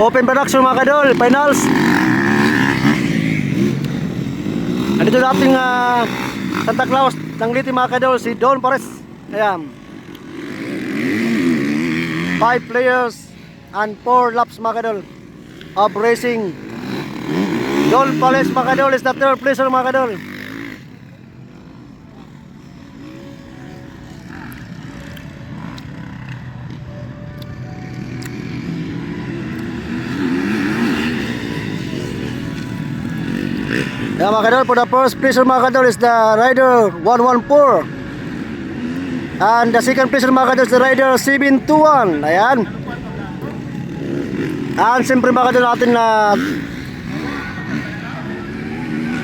Open production mga kadol, finals. Andito na ating Santa Claus ng Liti mga kadol, si Don Pares. Ayan. 5 players and 4 laps mga kadol of racing. Don Pares mga kadol is the third placer mga kadol. Yeah, mga kadol, for the first placer mga kadol is the rider 114. And the second placer mga kadol is the rider 721. Ayan. And siyempre mga kadol natin na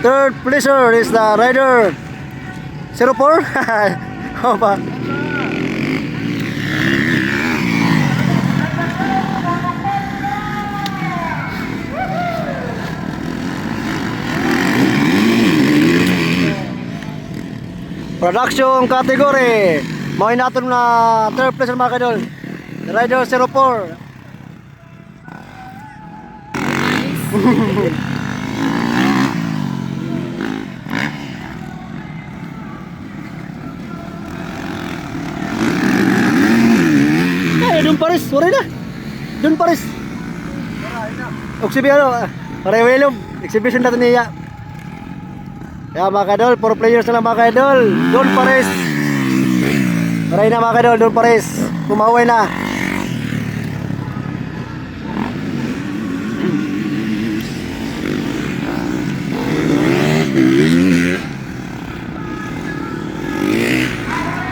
third placer is the rider 04. O ba? Production category. Mao naton na third place mga kadol. Rider 04. Don Pares, sorry na. Don Pares. Exhibition, parewelom. Exhibition natin niya. Ya mga kadol, 4 players na lang mga kadol. Don Pares. Maray na mga kadol, Don Pares. Pumaway na.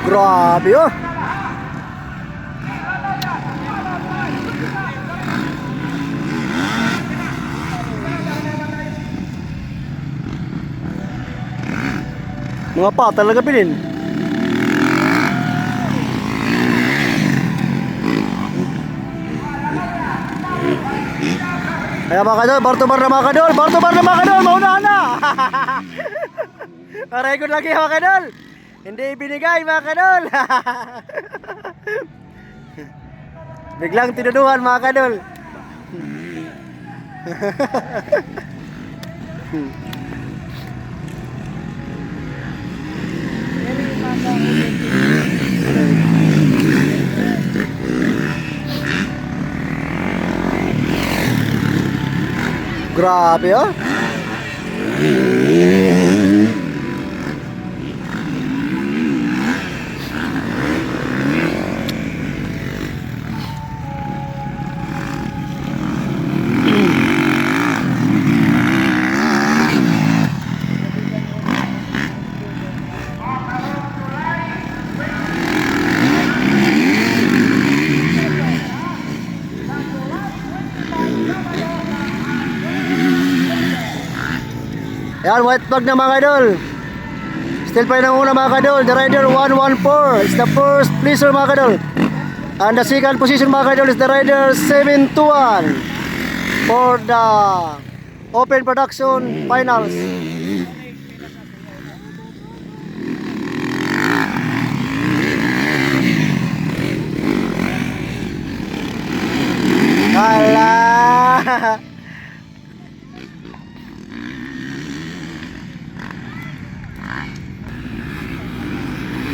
Grabe oh. Mga pa talaga bilin. Kaya mga kadol, bar-to-bar na mga kadol, bar-to-bar na mga kadol, maunahan na. Record lagi mga kadol. Hindi binigay mga kadol. Biglang tinuduhan mga kadol. Grabe oh. Yan, white flag na mga kadol. Still pa rin ang una mga kadol. The rider 114 is the first placer mga kadol. And the second position mga kadol is the rider 721 for the open production finals. Hala.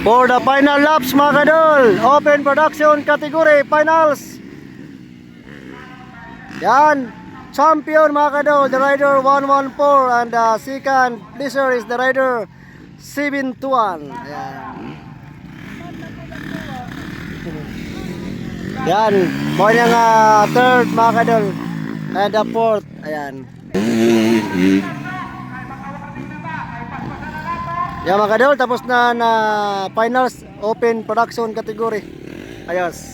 For the final laps mga kadol, open production category finals. Yan, champion mga kadol, the rider 114 and the second placer is the rider 721. Ayan. Yan, mo yung third mga kadol and the fourth. Ayan. Yan mga kadol, tapos na finals open production category. Ayos.